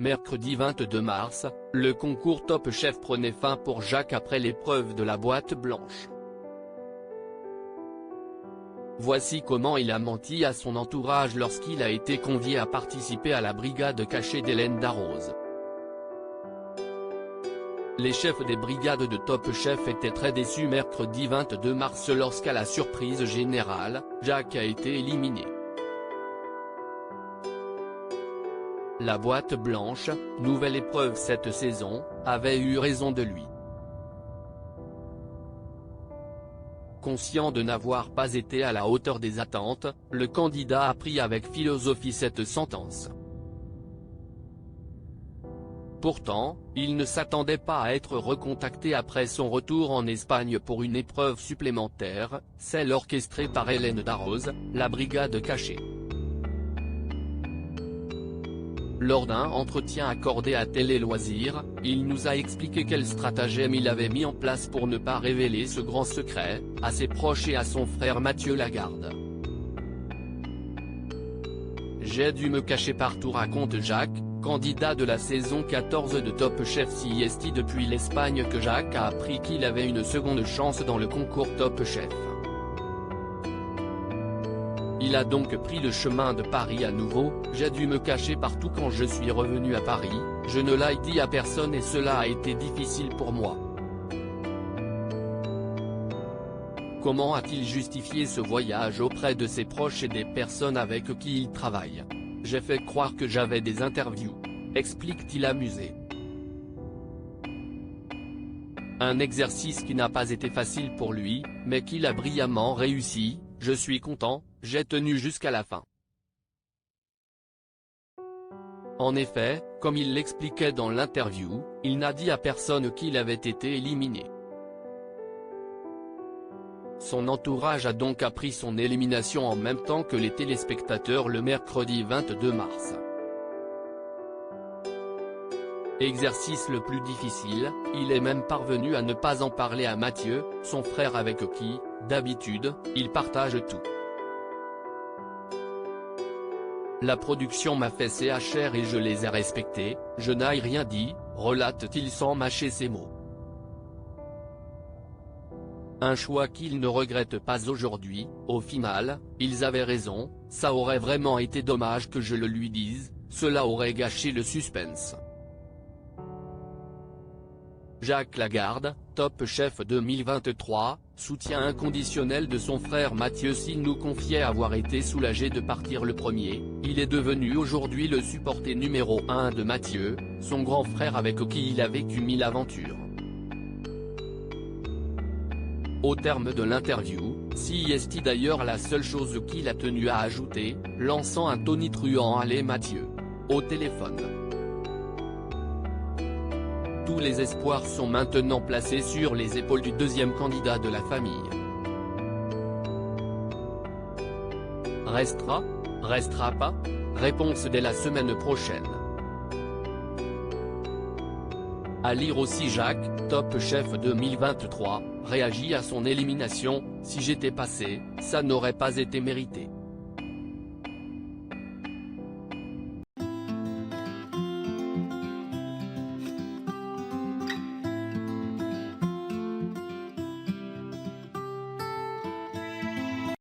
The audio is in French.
Mercredi 22 mars, le concours Top Chef prenait fin pour Jacques après l'épreuve de la boîte blanche. Voici comment il a menti à son entourage lorsqu'il a été convié à participer à la brigade cachée d'Hélène Darroze. Les chefs des brigades de Top Chef étaient très déçus mercredi 22 mars lorsqu'à la surprise générale, Jacques a été éliminé. La boîte blanche, nouvelle épreuve cette saison, avait eu raison de lui. Conscient de n'avoir pas été à la hauteur des attentes, le candidat a pris avec philosophie cette sentence. Pourtant, il ne s'attendait pas à être recontacté après son retour en Espagne pour une épreuve supplémentaire, celle orchestrée par Hélène Darroze, la brigade cachée. Lors d'un entretien accordé à Télé Loisirs, il nous a expliqué quel stratagème il avait mis en place pour ne pas révéler ce grand secret, à ses proches et à son frère Mathieu Lagarde. J'ai dû me cacher partout, raconte Jacques, candidat de la saison 14 de Top Chef. C'est depuis l'Espagne que Jacques a appris qu'il avait une seconde chance dans le concours Top Chef. Il a donc pris le chemin de Paris à nouveau. J'ai dû me cacher partout quand je suis revenu à Paris, je ne l'ai dit à personne et cela a été difficile pour moi. Comment a-t-il justifié ce voyage auprès de ses proches et des personnes avec qui il travaille? J'ai fait croire que j'avais des interviews, explique-t-il amusé. Un exercice qui n'a pas été facile pour lui, mais qu'il a brillamment réussi. Je suis content, j'ai tenu jusqu'à la fin. En effet, comme il l'expliquait dans l'interview, il n'a dit à personne qu'il avait été éliminé. Son entourage a donc appris son élimination en même temps que les téléspectateurs le mercredi 22 mars. Exercice le plus difficile, il est même parvenu à ne pas en parler à Mathieu, son frère avec qui, d'habitude, il partage tout. La production m'a fait CHR et je les ai respectés, je n'ai rien dit, relate-t-il sans mâcher ses mots. Un choix qu'il ne regrette pas aujourd'hui. Au final, ils avaient raison, ça aurait vraiment été dommage que je le lui dise, cela aurait gâché le suspense. Jacques Lagarde, Top Chef 2023, soutien inconditionnel de son frère Mathieu. S'il nous confiait avoir été soulagé de partir le premier, il est devenu aujourd'hui le supporter numéro 1 de Mathieu, son grand frère avec qui il a vécu 1000 aventures. Au terme de l'interview, c'est d'ailleurs la seule chose qu'il a tenu à ajouter, lançant un tonitruant allez Mathieu. Au téléphone. Tous les espoirs sont maintenant placés sur les épaules du deuxième candidat de la famille. Restera? Restera pas? Réponse dès la semaine prochaine. À lire aussi Jacques, Top Chef 2023, réagit à son élimination, si j'étais passé, ça n'aurait pas été mérité.